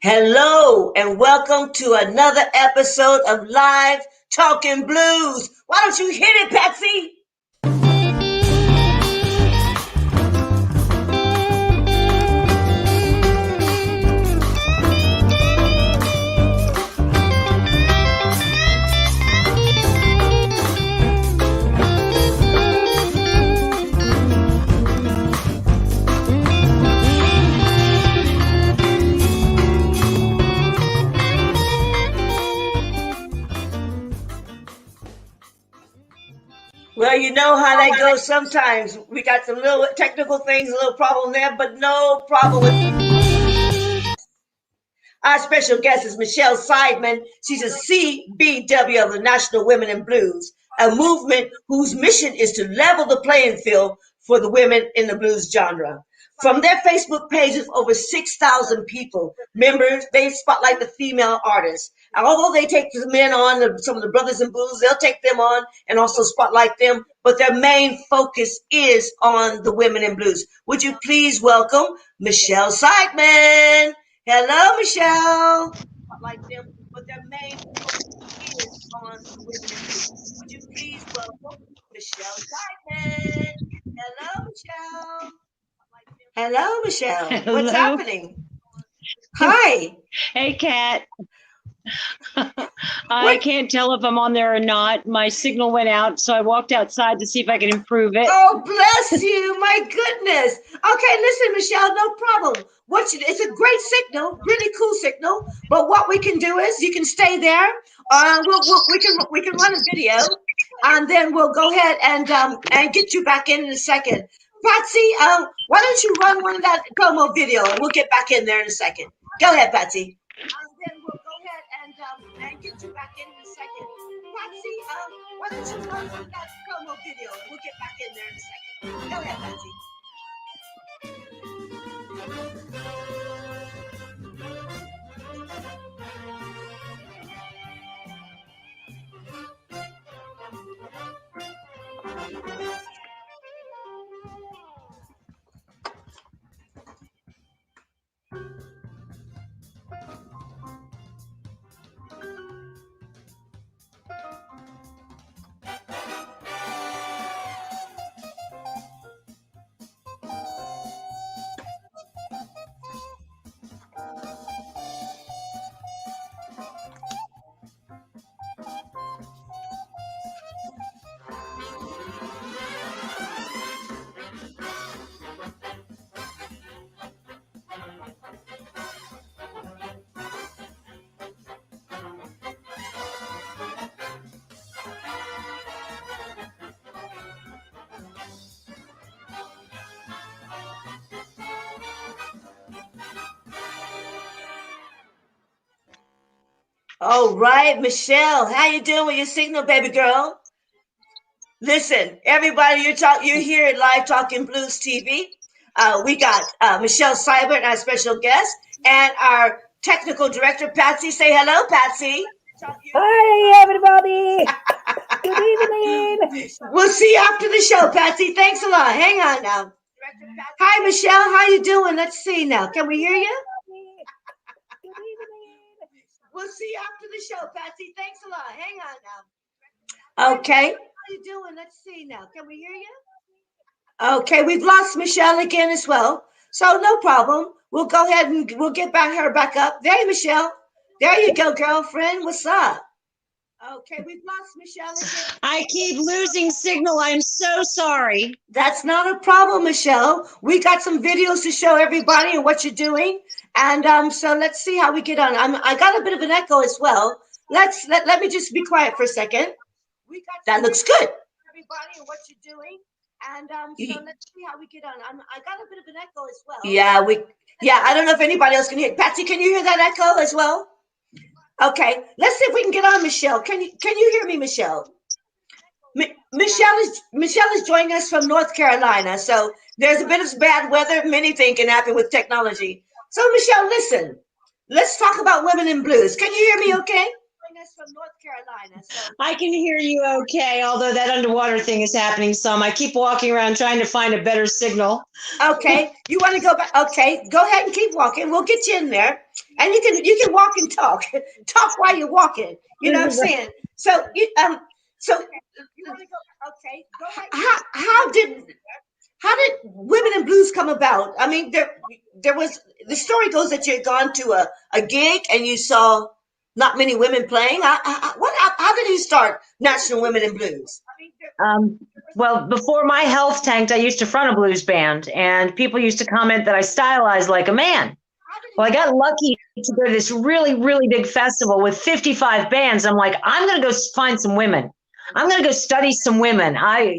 Hello and welcome to another episode of Live Talking Blues. Why don't you hit it, Patsy? Well, you know how that goes sometimes. We got some little technical things, a little problem there, but no problem with our special guest is Michele Seidman. She's a CBW of the National Women in Blues, a movement whose mission is to level the playing field for the women in the blues genre. From their Facebook pages, over 6,000 people, members, they spotlight the female artists. And although they take the men on, some of the brothers in blues, they'll take them on and also spotlight them. But their main focus is on the women in blues. Would you please welcome Michele Seidman? Hello, Michele. Spotlight them, but their main focus is on the women in blues. Would you please welcome Michele Seidman? Hello, Michele. Hello, Michele. Hello. What's happening? Hi. Hey, Kat. I can't tell if I'm on there or not. My signal went out, so I walked outside to see if I could improve it. Oh, bless you. My goodness. Okay, listen, Michele, no problem. It's a great signal, really cool signal. But what we can do is you can stay there. We can run a video, and then we'll go ahead and get you back in a second. Patsy, why don't you run one of that promo video, and we'll get back in there in a second. Go ahead, Patsy. Then we'll go ahead and get you back in a second. Patsy, why don't you run one of that promo video, and we'll get back in there in a second. Go ahead, Patsy. All right, Michele, how you doing with your signal, baby girl? Listen, everybody, you're here at Live Talking Blues TV. We got Michele Seidman, our special guest, and our technical director, Patsy. Say hello, Patsy. Hi, everybody. Good evening. We'll see you after the show, Patsy. Thanks a lot. Hang on now. Hi, Michele. How you doing? Let's see now. Can we hear you? Good evening. We'll see you after the show, Patsy. Thanks a lot. Hang on now. Okay. How you doing? Let's see now. Can we hear you? Okay, we've lost Michele again as well. So no problem. We'll go ahead and we'll get her back up. There, Michele. There you go, girlfriend. What's up? Okay, we've lost Michele again. I keep losing signal. I'm so sorry. That's not a problem, Michele. We got some videos to show everybody and what you're doing. And so let's see how we get on. I got a bit of an echo as well. Let me just be quiet for a second. That looks good. Everybody and what you're doing. And so let's see how we get on. I got a bit of an echo as well. Yeah, I don't know if anybody else can hear. Patsy, can you hear that echo as well? Okay, let's see if we can get on, Michele. Can you hear me, Michele? Michele is joining us from North Carolina. So there's a bit of bad weather. Many things can happen with technology. So Michele, listen, let's talk about women in blues. Can you hear me okay? From North Carolina. So. I can hear you okay, although that underwater thing is happening some. I keep walking around trying to find a better signal. Okay, you want to go back? Okay, go ahead and keep walking. We'll get you in there. And you can walk and talk, talk while you're walking. You know what I'm saying? So so okay, how did Women in Blues come about? I mean, there was the story goes that you had gone to a gig and you saw not many women playing. How did you start National Women in Blues? Um, well, before my health tanked, I used to front a blues band, and people used to comment that I stylized like a man. Well, I got lucky to go to this really, really big festival with 55 bands. I'm like, I'm going to go find some women. I'm going to go study some women. I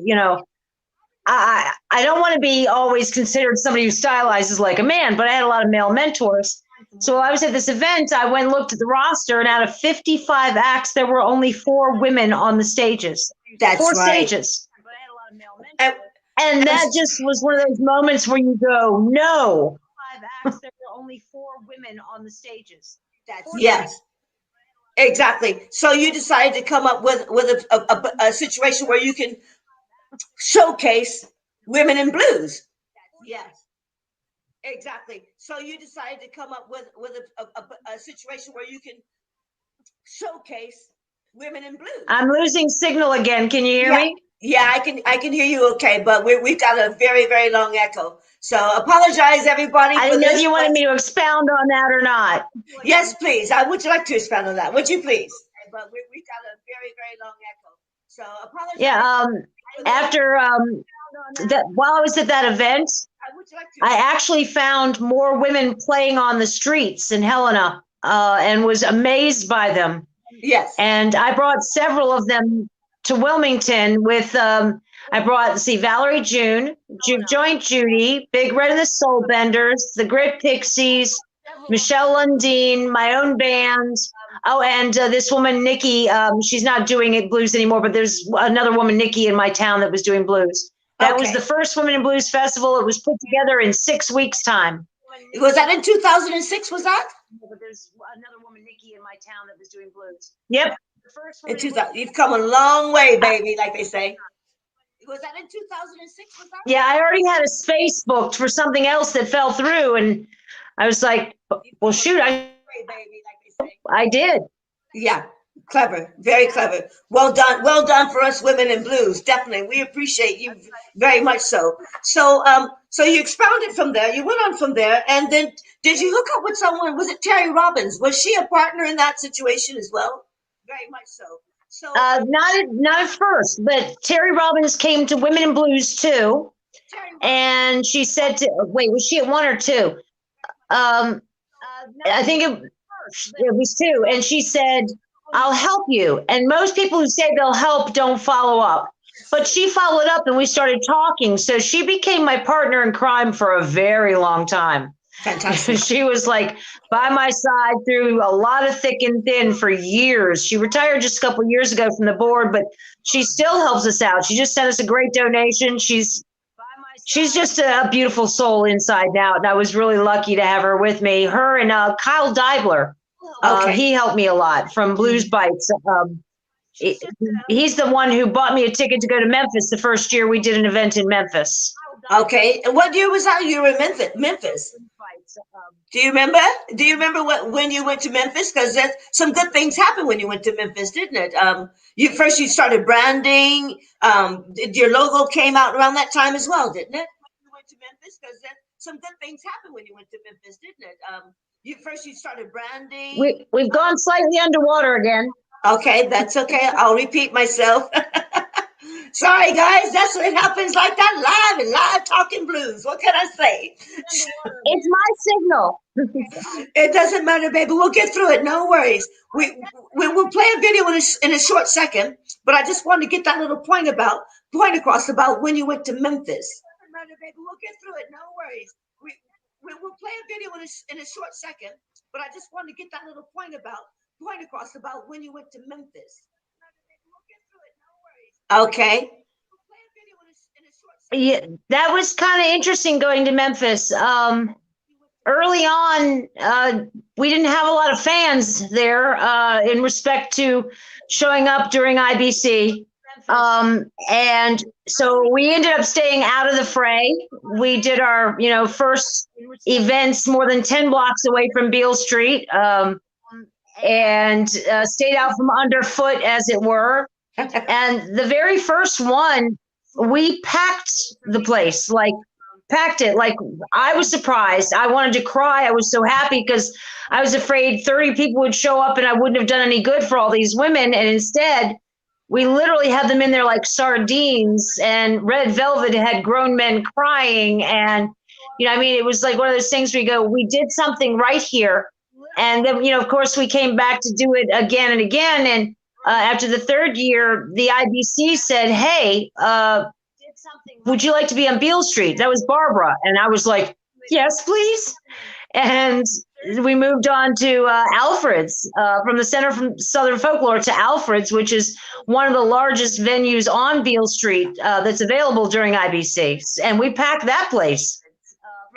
don't want to be always considered somebody who stylizes like a man, but I had a lot of male mentors. So I was at this event. I went and looked at the roster, and out of 55 acts, there were only 4 women on the stages. That's 4 right. stages. And that just was one of those moments where you go, no. 5 acts, there were only 4 women on the stages. Yes, exactly. So you decided to come up with a situation where you can showcase women in blues. Yes, exactly. So you decided to come up with a situation where you can showcase women in blues. I'm losing signal again. Can you hear me? Yeah, I can hear you okay, but we've got a very, very long echo. So apologize, everybody. I for didn't know this, if you wanted me to expound on that or not. Yes, please. I would you like to expound on that? Would you please? But we've got a very, very long echo. So apologize. Yeah. After that, while I was at that event, I actually found more women playing on the streets in Helena, and was amazed by them. Yes. And I brought several of them to Wilmington with, I brought, Valerie June, Juke Joint Judy, Big Red and the Soul Benders, the Grit Pixies, Michelle Lundeen, my own band. Oh, and this woman, Nikki, she's not doing it blues anymore, but there's another woman, Nikki, in my town that was doing blues. That was the first Women in Blues Festival. It was put together in 6 weeks' time. Was that in 2006? Was that? But there's another woman, Nikki, in my town that was doing blues. Yep. In 2000, you've come a long way, baby, like they say. Was that in 2006? Was that? Yeah, I already had a space booked for something else that fell through, and I was like, well, shoot, I did. Yeah, clever, very clever. Well done for us women in blues. Definitely, we appreciate you very much. So you expounded from there. You went on from there, and then did you hook up with someone? Was it Terry Robbins? Was she a partner in that situation as well? Very much so. So not at first, but Terry Robbins came to Women in Blues too, and she said wait, was she at 1 or 2? I think it was 2, and she said, I'll help you. And most people who say they'll help don't follow up. But she followed up and we started talking. So she became my partner in crime for a very long time. Fantastic. She was like by my side through a lot of thick and thin for years. She retired just a couple of years ago from the board, but she still helps us out. She just sent us a great donation. She's just a beautiful soul inside and out. And I was really lucky to have her with me. Her and Kyle Deibler. He helped me a lot from Blues Bites. He's the one who bought me a ticket to go to Memphis the first year we did an event in Memphis. Okay. And what year was that you were in Memphis? Do you remember? Do you remember when you went to Memphis? Because some good things happened when you went to Memphis, didn't it? You started branding. Your logo came out around that time as well, didn't it? You went to Memphis because some good things happened when you went to Memphis, didn't it? You started branding. We've gone slightly underwater again. Okay, that's okay. I'll repeat myself. Sorry, guys. That's what happens like that live talking blues. What can I say? It's my signal. It doesn't matter, baby. We'll get through it. No worries. We'll play a video in a short second, but I just wanted to get that little point across about when you went to Memphis. Doesn't matter, baby. We'll get through it. No worries. We'll play a video in a short second, but I just wanted to get that little point across about when you went to Memphis. Okay. Yeah, that was kind of interesting going to Memphis. Early on, we didn't have a lot of fans there in respect to showing up during IBC. And so we ended up staying out of the fray. We did our, first events more than 10 blocks away from Beale Street, and stayed out from underfoot, as it were. And the very first one, we packed the place, packed it. I was surprised. I wanted to cry. I was so happy because I was afraid 30 people would show up and I wouldn't have done any good for all these women. And instead, we literally had them in there like sardines, and Red Velvet had grown men crying. And, it was like one of those things where you go, we did something right here. And then, of course, we came back to do it again and again. And after the third year, the IBC said, hey, would you like to be on Beale Street? That was Barbara. And I was like, yes, please. And we moved on to Alfred's, from the Center for Southern Folklore to Alfred's, which is one of the largest venues on Beale Street that's available during IBC. And we packed that place.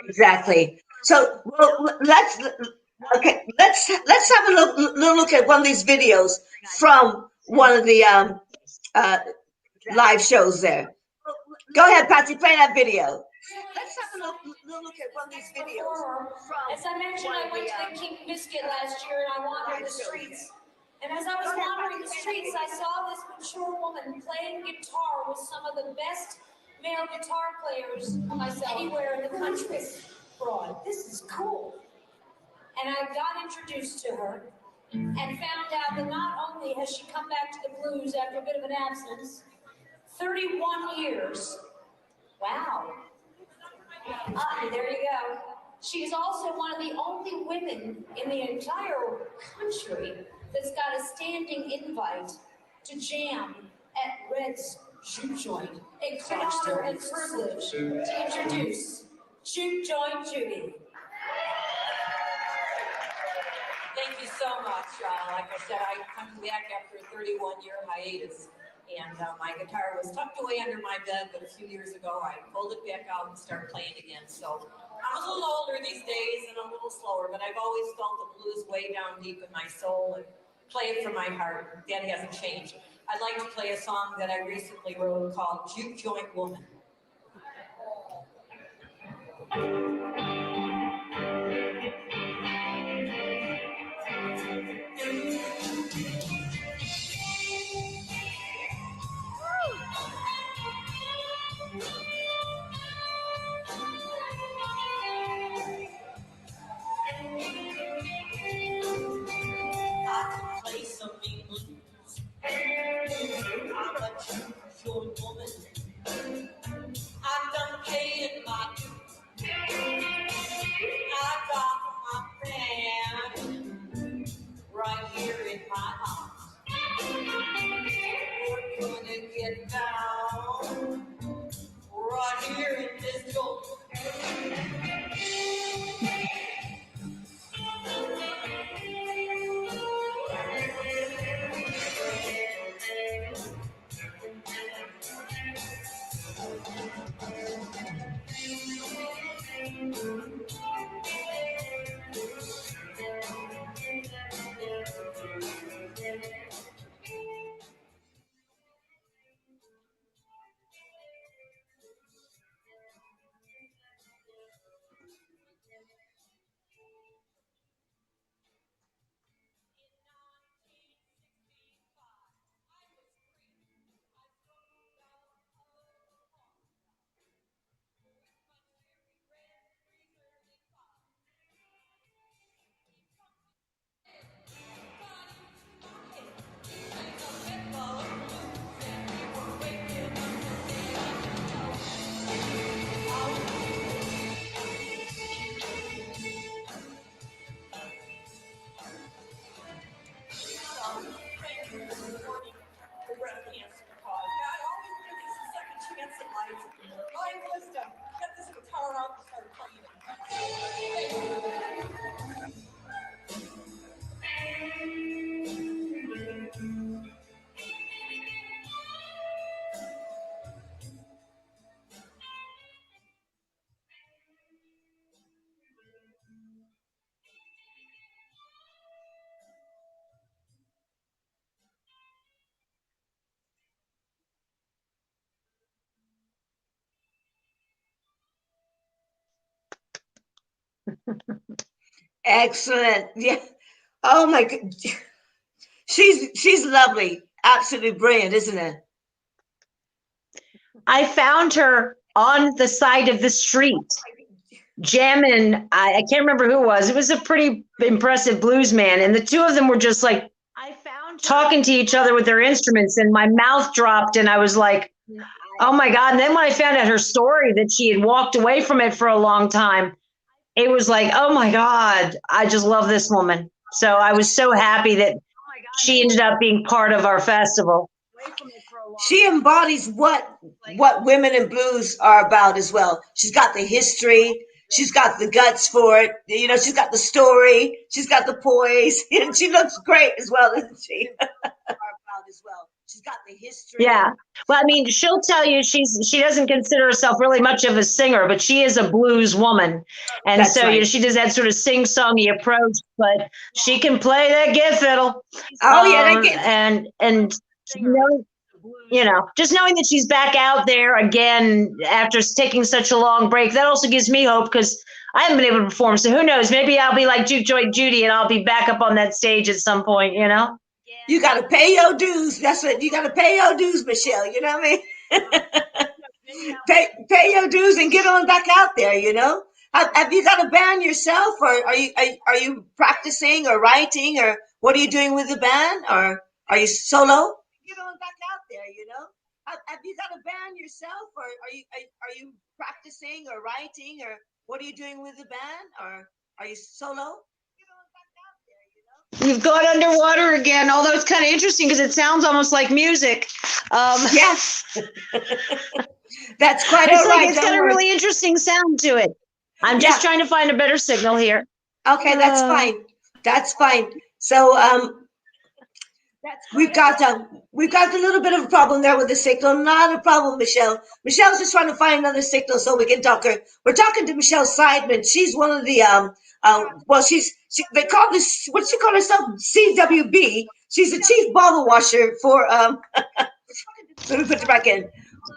Exactly. So, let's have a little look at one of these videos from one of the live shows there. Go ahead, Patsy, play that video. Let's have a little look at one of these videos. As I mentioned, I went to the King Biscuit last year and I wandered the streets. And as I was wandering the streets, I saw this mature woman playing guitar with some of the best male guitar players anywhere in the country. Broad, this is cool. And I got introduced to her and found out that not only has she come back to the blues after a bit of an absence, 31 years. Wow. There you go. She's also one of the only women in the entire country that's got a standing invite to jam at Red's Juke Joint. A great honor and privilege to introduce Juke Joint Judy. Thank you so much. Like I said, I come back after a 31-year hiatus, and my guitar was tucked away under my bed, but a few years ago I pulled it back out and started playing again. So I'm a little older these days and a little slower, but I've always felt the blues way down deep in my soul and play it from my heart. That hasn't changed. I'd like to play a song that I recently wrote called Juke Joint Woman. I play some English. I'm a juke joint woman. I'm done paying my dues. Excellent. Yeah. Oh my God. She's lovely. Absolutely brilliant, isn't it? I found her on the side of the street jamming. I can't remember who it was. It was a pretty impressive blues man. And the two of them were just like talking to each other with their instruments. And my mouth dropped and I was like, oh my God. And then when I found out her story that she had walked away from it for a long time, it was like, oh my God, I just love this woman. So I was so happy that she ended up being part of our festival. She embodies what women in blues are about as well. She's got the history. She's got the guts for it. You know, she's got the story. She's got the poise, and she looks great as well, isn't she? As well. She's got the history. Yeah. Well, I mean, she'll tell you she doesn't consider herself really much of a singer, but she is a blues woman. And That's so, right. you know, she does that sort of sing-songy approach, but she can play that gift fiddle. Oh yeah, that gets. And you know, just knowing that she's back out there again after taking such a long break, that also gives me hope because I haven't been able to perform. So who knows? Maybe I'll be like Juke Joint Judy and I'll be back up on that stage at some point, you know? You got to pay your dues. That's what you got to pay your dues, Michele. You know what I mean? pay your dues and get on back out there. You know. Have you got a band yourself, or are you practicing or writing, or what are you doing with the band, or are you solo? Get on back out there. You know. Have you got a band yourself, or are you practicing or writing, or what are you doing with the band, or are you solo? You've gone underwater again, although it's kind of interesting because it sounds almost like music. Yes. That's quite it's all like, right. It's got a really interesting sound to it. I'm just trying to find a better signal here. Okay, that's fine. That's fine. So we've got a little bit of a problem there with the signal. Not a problem, Michele. Michelle's just trying to find another signal so we can talk her. We're talking to Michele Seidman. She's one of the well, they call this, what does she call herself? CWB. She's the chief bottle washer for let me put it back in.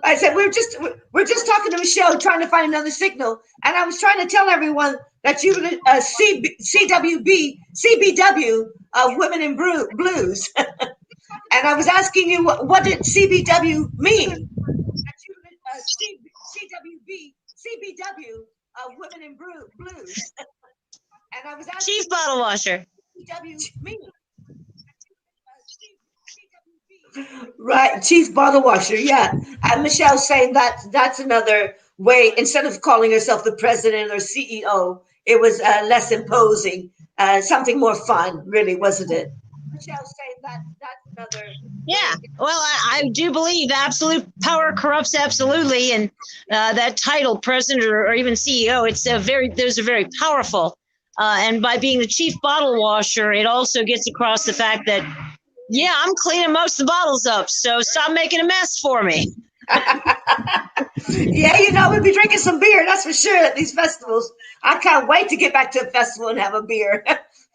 I said we're just talking to Michele, trying to find another signal, and I was trying to tell everyone that you CBW, Women in Blues, and I was asking you what did CBW mean? CBW, Women in Blues, and I was asking Chief bottle washer. CBW mean. Right, chief bottle washer, yeah. And Michelle's saying that that's another way. Instead of calling herself the president or CEO, it was less imposing, something more fun, really, wasn't it? Michelle's saying that that's another. Yeah, well, I do believe absolute power corrupts absolutely, and that title, president or even CEO, those are very powerful. And by being the chief bottle washer, it also gets across the fact that, yeah, I'm cleaning most of the bottles up, so stop making a mess for me. Yeah, you know, we'll be drinking some beer, that's for sure, at these festivals. I can't wait to get back to a festival and have a beer.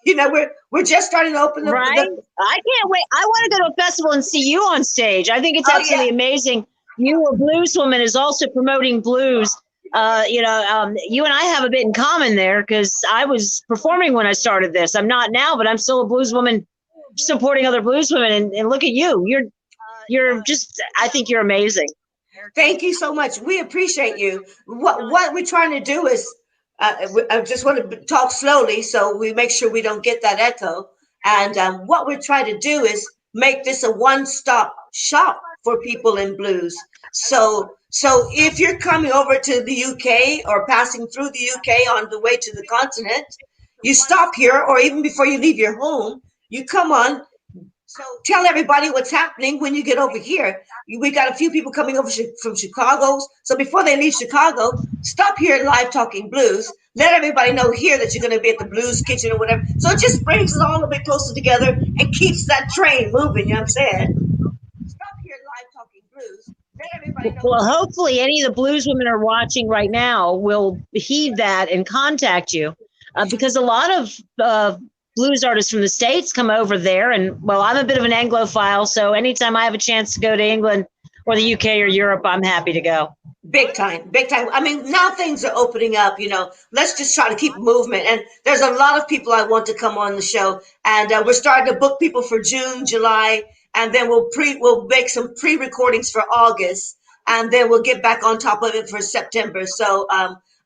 You know, we're just starting to open up. Right? I can't wait. I want to go to a festival and see you on stage. I think it's absolutely amazing. You, a blues woman, is also promoting blues. You and I have a bit in common there because I was performing when I started this. I'm not now, but I'm still a blues woman supporting other blues women. And look at you. You're just, I think you're amazing. Thank you so much. We appreciate you. What we're trying to do is, I just want to talk slowly so we make sure we don't get that echo. And what we're trying to do is make this a one-stop shop for people in blues. So if you're coming over to the UK or passing through the UK on the way to the continent, you stop here, or even before you leave your home, you come on. So tell everybody what's happening when you get over here. We got a few people coming over from Chicago. So before they leave Chicago, stop here at Live Talking Blues. Let everybody know here that you're going to be at the Blues Kitchen or whatever. So it just brings us all a bit closer together and keeps that train moving. You know what I'm saying? Stop here at Live Talking Blues. Let everybody know. Well, hopefully any of the blues women are watching right now will heed that and contact you because a lot of blues artists from the States come over there. And well, I'm a bit of an Anglophile, so anytime I have a chance to go to England or the UK or Europe, I'm happy to go. Big time, big time. I mean, now things are opening up, let's just try to keep movement. And there's a lot of people I want to come on the show. And we're starting to book people for June, July, and then we'll make some pre-recordings for August. And then we'll get back on top of it for September. So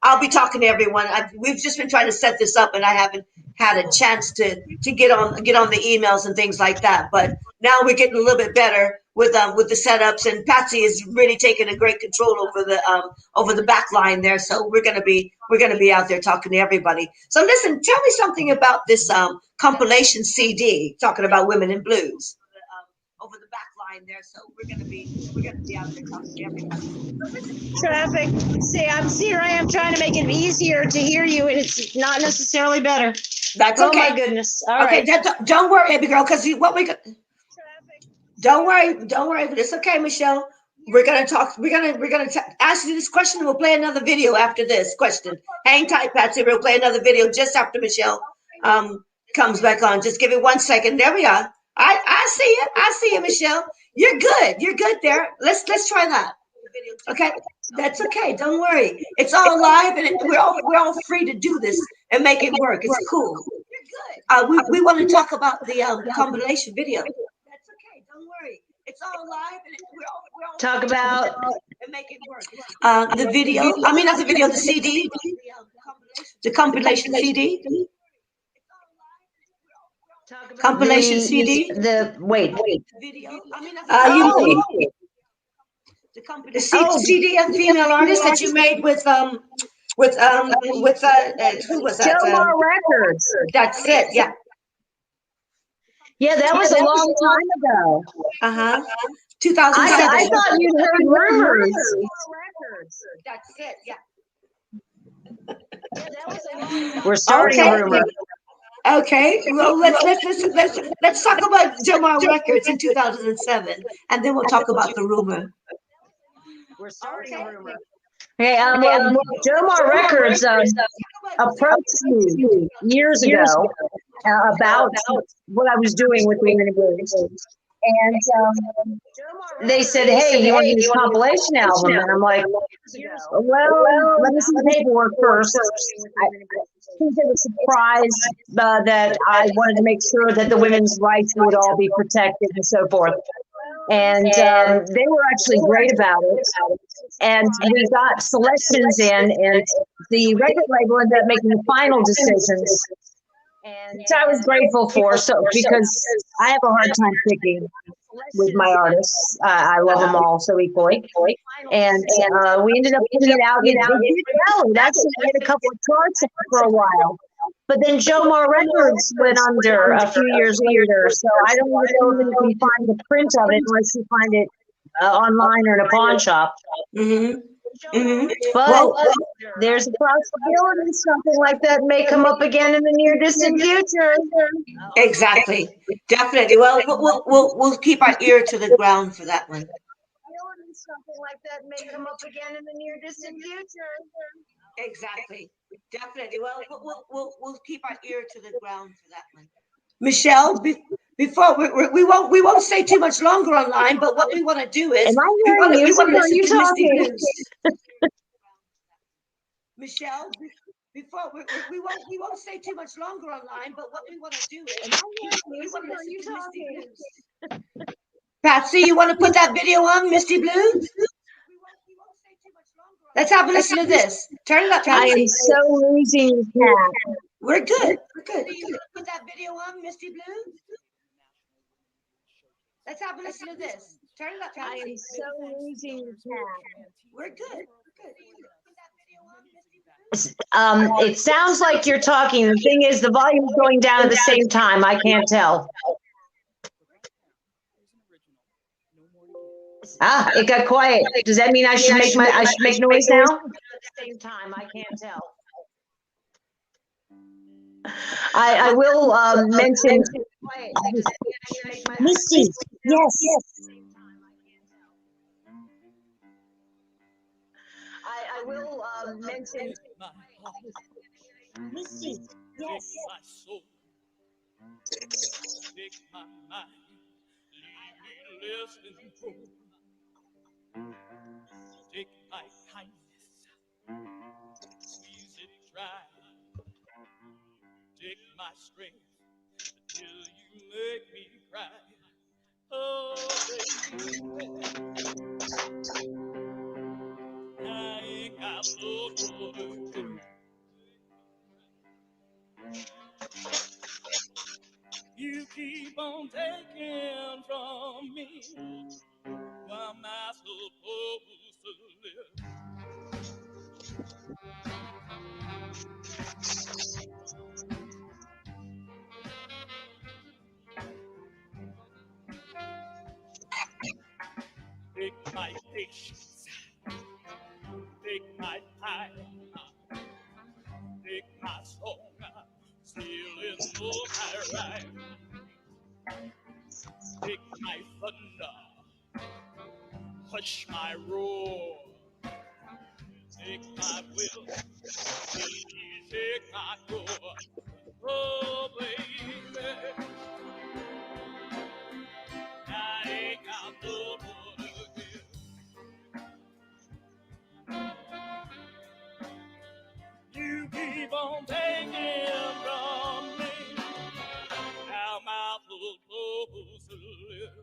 I'll be talking to everyone. We've just been trying to set this up, and I haven't had a chance to get on the emails and things like that. But now we're getting a little bit better with the setups, and Patsy is really taking a great control over the back line there. So we're gonna be out there talking to everybody. So listen, tell me something about this compilation CD talking about women in blues. Over the back line there. So we're gonna be out there talking to everybody. Traffic. See, here I am trying to make it easier to hear you, and it's not necessarily better. That's Oh okay. my goodness. All Okay, right. don't worry, baby girl, because don't worry, it's okay, Michelle. We're gonna talk. We're gonna ask you this question. We'll play another video after this question. Hang tight, Patsy. We'll play another video just after Michelle comes back on. Just give it 1 second. There we are. I see it. I see you, Michelle. You're good. You're good there. Let's try that. Okay, that's okay. Don't worry. It's all live, and we're all free to do this and make it work. It's cool. We want to talk about the compilation video. That's okay. Don't worry. It's all live, and we're all Talk about and make it work. The video. I mean, not the video. The CD. The compilation CD. Compilation CD. wait. Video. Oh, The CD of female artist that you made with who was that? Jomar Records. That's it. Yeah. Yeah, that was a long time ago. 2007. I thought you'd heard rumors. That's it. Yeah. We're starting a rumor. Okay. Well, let's talk about Jomar Records in 2007, and then we'll talk about the rumor. We're starting a rumor. Okay, well, Jomar Records approached me years ago about what I was doing with Women in Blues. And they said, hey, you want to do this compilation album? And I'm like, well, let me see the paperwork first. I think they were surprised that I wanted to make sure that the women's rights would all be protected and so forth. And they were actually great about it. And we got selections in, and the record label ended up making the final decisions. And I was grateful for, because I have a hard time picking with my artists. I love them all so equally. And we ended up putting it out. It did well. It actually hit a couple of charts for a while. But then Jomar Records went under a few years later. So I don't even know if you can find the print of it unless you find it online or in a pawn shop. Mm-hmm. Mm-hmm. But there's a possibility something like that may come up again in the near distant future. Exactly. Definitely. Well, we'll keep our ear to the ground for that one. Something like that may come up again in the near distant future. Exactly. Definitely. Well, we'll keep our ear to the ground for that one. Michelle, before we won't stay too much longer online, but what we want to do is we want to listen to Misty Blues. Michelle, before we won't stay too much longer online, but what we want to do is we want to listen to Misty Blues. Patsy, you want to put that video on, Misty Blues? Let's have a listen to this. Turn it up, Patsy. I am so losing the cat. We're good. We're good. Put that video on, Misty Blues. Let's have a listen to this. Turn it up, Patsy. I am so losing the cat. We're good. It sounds like you're talking. The thing is, the volume is going down at the same time. I can't tell. It got quiet. Does that mean I should make noise now? At the same time, I can't tell. I will mention Misty. Yes. I will mention Misty. Yes. Take my mind, leave me listening. Take my kindness, squeeze it dry. Take my strength till you make me cry. Oh, baby, I ain't got no more to do. You keep on taking from me. Why am I supposed to live? Take my patience, take my time, take my song, still in all my rhyme. Take my thunder, hush my roar. Take my will, please take my core. Oh, baby, I ain't got no more to give. You keep on taking from me. How am I supposed to live?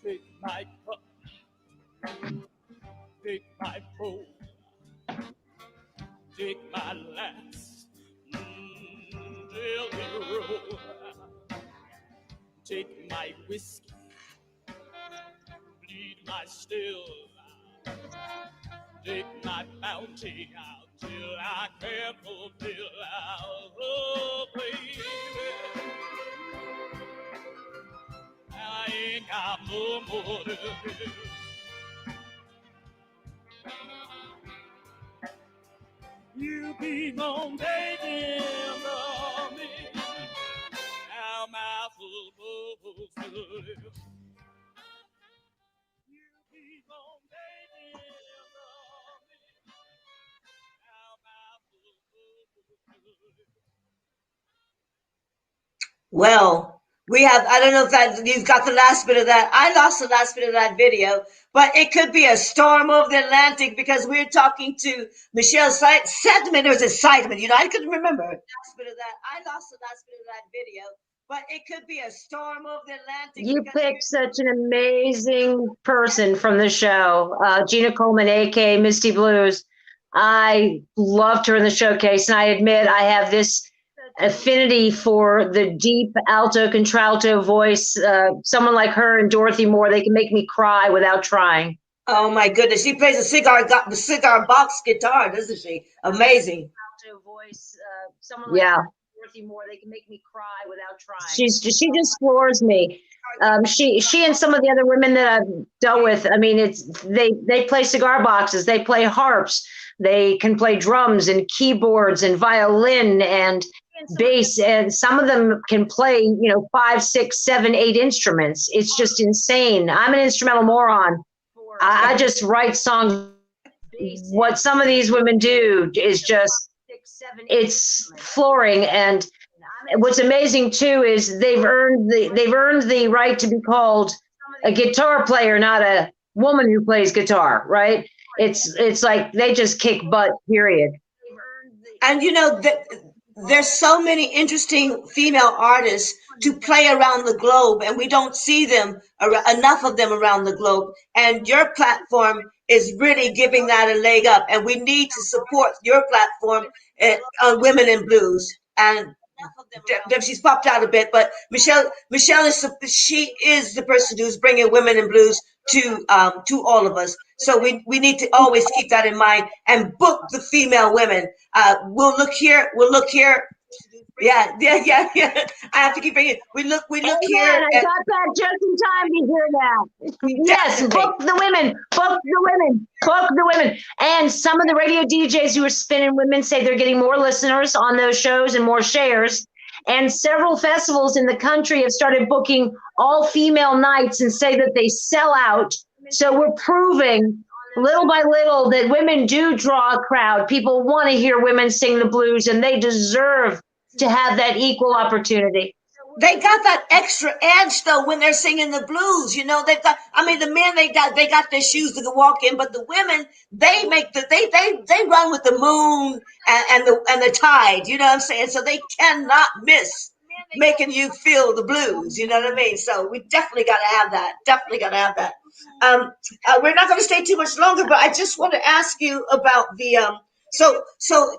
Take my cup, take my bowl, take my last jelly roll. Take my whiskey, bleed my still. Take my bounty out till I can't fulfill. Oh, baby, I ain't got no more to give. You keep on taking from me. How am I supposed to live? You keep on taking from me. How am I supposed to live? Well, we have, I don't know if that you've got the last bit of that. I lost the last bit of that video, but it could be a storm over the Atlantic because we're talking to Michele Seidman, or is it Seidman? You know, I couldn't remember. Last bit of that. I lost the last bit of that video, but it could be a storm over the Atlantic. You picked such an amazing person from the show, Gina Coleman, aka Misty Blues. I loved her in the showcase, and I admit I have this affinity for the deep alto contralto voice. Someone like her and Dorothy Moore, they can make me cry without trying. Oh my goodness, she plays a cigar box guitar, doesn't she? Amazing. Alto voice. Someone like Dorothy Moore, they can make me cry without trying. She just floors me. She and some of the other women that I've dealt with. I mean, they play cigar boxes, they play harps, they can play drums and keyboards and violin and bass, and some of them can play 5, 6, 7, 8 instruments. It's just insane. I'm an instrumental moron. I just write songs. What some of these women do is just, it's flooring. And what's amazing too is they've earned the right to be called a guitar player, not a woman who plays guitar, right? It's like they just kick butt, period. And there's so many interesting female artists to play around the globe, and we don't see them enough of them around the globe. And your platform is really giving that a leg up, and we need to support your platform on Women in Blues. And she's popped out a bit, but Michele she is the person who's bringing Women in Blues to all of us. So we need to always keep that in mind and book the female women. We'll look here. Yeah. I have to keep bringing. We look here. I got back just in time to hear that. Yes, book the women. And some of the radio DJs who are spinning women say they're getting more listeners on those shows and more shares. And several festivals in the country have started booking all female nights and say that they sell out. So we're proving little by little that women do draw a crowd. People want to hear women sing the blues, and they deserve to have that equal opportunity. They got that extra edge though when they're singing the blues. They've got. I mean, the men they got their shoes to walk in, but the women they run with the moon and the tide. You know what I'm saying? So they cannot miss making you feel the blues. You know what I mean? So we definitely got to have that. We're not going to stay too much longer, but I just want to ask you about the. So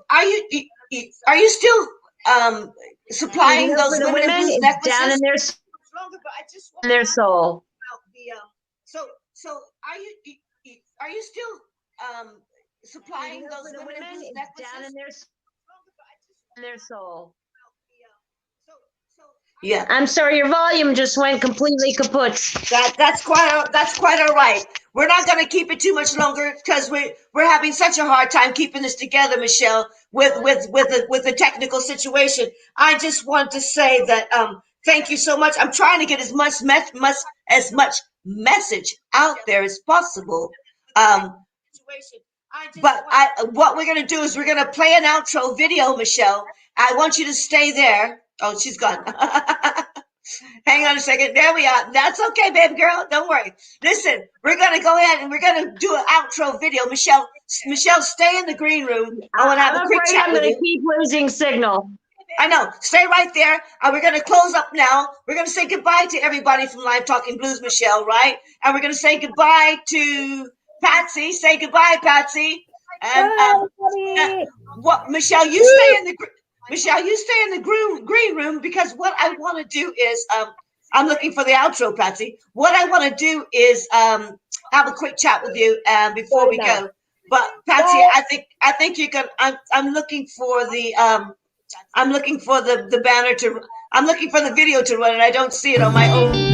are you still supplying those women in blues necklaces down in their soul? So are you still supplying those women in blues necklaces down in their soul? Yeah, I'm sorry, your volume just went completely kaput. That's quite all right. We're not going to keep it too much longer because we're having such a hard time keeping this together, Michele, with the technical situation. I just want to say that thank you so much. I'm trying to get as much message out there as possible. But what we're going to do is we're going to play an outro video, Michele. I want you to stay there. Oh, she's gone. Hang on a second. There we are. That's okay, baby girl. Don't worry. Listen, we're going to go ahead and we're going to do an outro video. Michele, stay in the green room. I want to have a quick chat with you. I'm going to keep losing signal. I know. Stay right there. We're going to close up now. We're going to say goodbye to everybody from Live Talking Blues, Michele, right? And we're going to say goodbye to Patsy. Say goodbye, Patsy. And what, Michele, you stay in the green room because what I want to do is I'm looking for the outro, Patsy. What I want to do is have a quick chat with you before we go. But Patsy, I think you can. I'm looking for the banner to. I'm looking for the video to run, and I don't see it on my own.